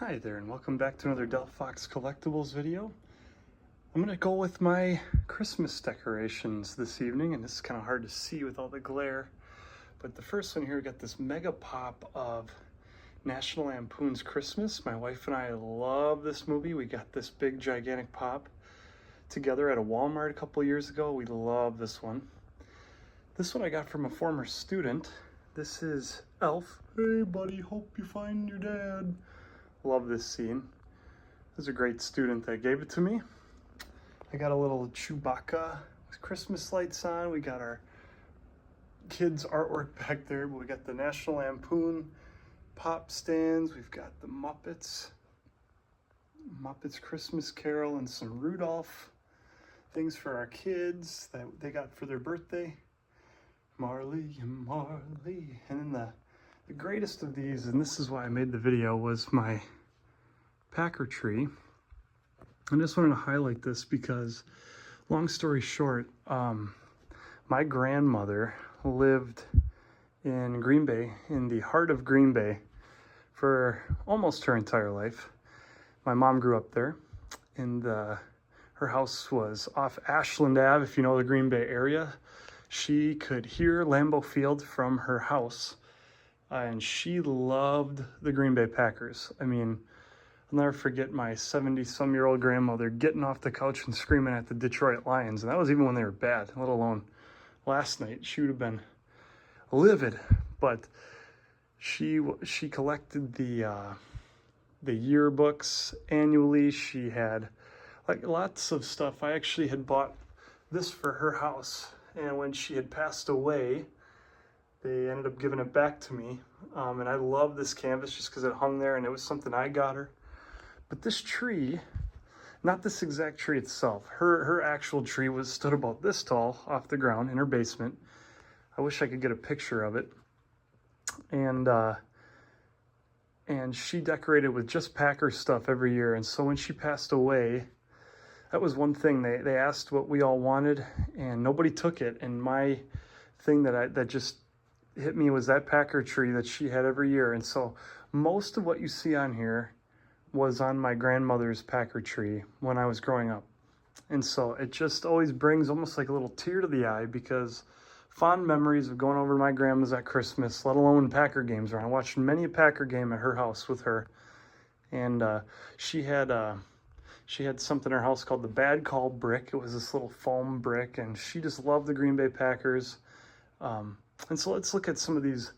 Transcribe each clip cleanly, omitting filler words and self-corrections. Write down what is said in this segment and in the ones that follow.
Hi there, and welcome back to another Delphox Collectibles video. I'm gonna go with my Christmas decorations this evening, and this is kind of hard to see with all the glare. But the first one here, we got this mega pop of National Lampoon's Christmas. My wife and I love this movie. We got this big gigantic pop together at a Walmart a couple years ago. We love this one. This one I got from a former student. This is Elf. Hey buddy, hope you find your dad. Love this scene. This is a great student that gave it to me. I got a little Chewbacca with Christmas lights on. We got our kids' artwork back there, but we got the National Lampoon pop stands. We've got the Muppets Christmas Carol, and some Rudolph things for our kids that they got for their birthday. Marley and Marley. And then the greatest of these, and this is why I made the video, was my Packer tree. I just wanted to highlight this because, long story short, my grandmother lived in Green Bay, in the heart of Green Bay, for almost her entire life. My mom grew up there, and her house was off Ashland Ave, if you know the Green Bay area. She could hear Lambeau Field from her house. And she loved the Green Bay Packers. I mean, I'll never forget my 70-some-year-old grandmother getting off the couch and screaming at the Detroit Lions. And that was even when they were bad, let alone last night. She would have been livid. But she collected the yearbooks annually. She had like lots of stuff. I actually had bought this for her house. And when she had passed away, they ended up giving it back to me, and I love this canvas just because it hung there and it was something I got her. But this tree, not this exact tree itself, her actual tree stood about this tall off the ground in her basement. I wish I could get a picture of it. And she decorated with just Packer stuff every year. And so when she passed away, that was one thing. They asked what we all wanted, and nobody took it. And my thing that just hit me was that Packer tree that she had every year. And so most of what you see on here was on my grandmother's Packer tree when I was growing up. And so it just always brings almost like a little tear to the eye, because fond memories of going over to my grandma's at Christmas, let alone Packer games. I watched many a Packer game at her house with her. And she had something in her house called the Bad Call brick. It was this little foam brick, and she just loved the Green Bay Packers. And so let's look at some of these.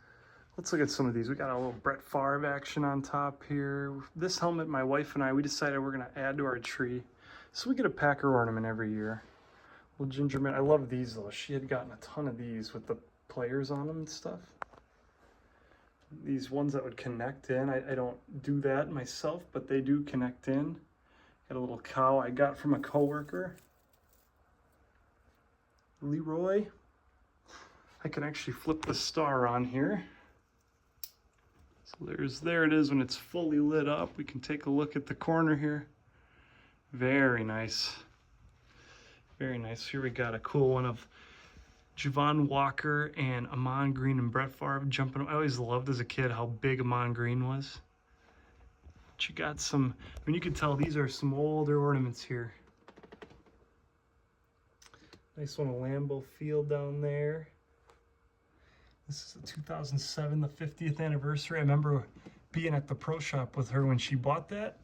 We got a little Brett Favre action on top here. This helmet, my wife and I, we decided we're gonna add to our tree. So we get a Packer ornament every year. Little ginger mint. I love these though. She had gotten a ton of these with the players on them and stuff. These ones that would connect in. I don't do that myself, but they do connect in. Got a little cow I got from a coworker. Leroy. I can actually flip the star on here. So there it is when it's fully lit up. We can take a look at the corner here. Very nice. Very nice. Here we got a cool one of Javon Walker and Ahman Green and Brett Favre jumping. I always loved as a kid how big Ahman Green was. But you got some, I mean, you can tell these are some older ornaments here. Nice one of Lambeau Field down there. This is a 2007, the 50th anniversary. I remember being at the pro shop with her when she bought that.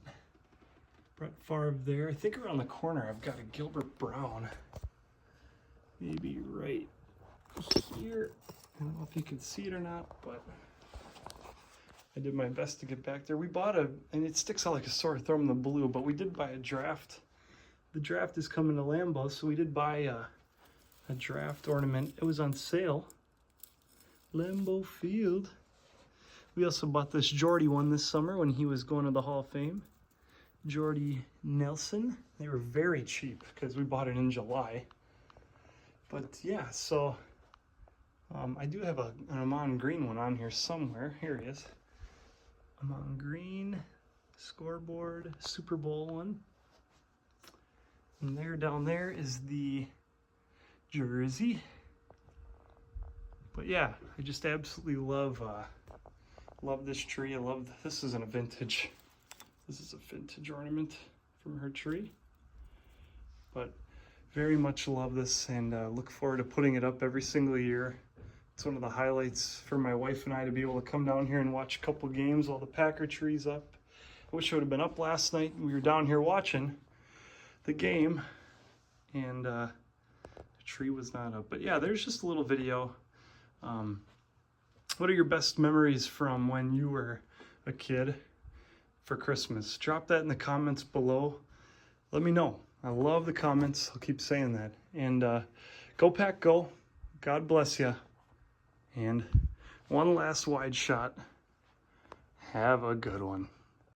Brett Favre there. I think around the corner I've got a Gilbert Brown. Maybe right here. I don't know if you can see it or not, but I did my best to get back there. We bought and it sticks out like a sore thumb in the blue, but we did buy a draft. The draft is coming to Lambeau, so we did buy a draft ornament. It was on sale. Lambeau Field. We also bought this Jordy one this summer when he was going to the Hall of Fame. Jordy Nelson. They were very cheap because we bought it in July. But yeah, so I do have an Ahman Green one on here somewhere. Here he is. Ahman Green scoreboard, Super Bowl one. And there down there is the jersey. But yeah, I just absolutely love this tree. This isn't a vintage This is a vintage ornament from her tree. But very much love this, and look forward to putting it up every single year. It's one of the highlights for my wife and I to be able to come down here and watch a couple games while the Packer tree's up. I wish I would have been up last night. We were down here watching the game, and the tree was not up. But yeah, there's just a little video. What are your best memories from when you were a kid for Christmas? Drop that in the comments below. Let me know. I love the comments. I'll keep saying that. And go Pack Go. God bless you. And one last wide shot. Have a good one.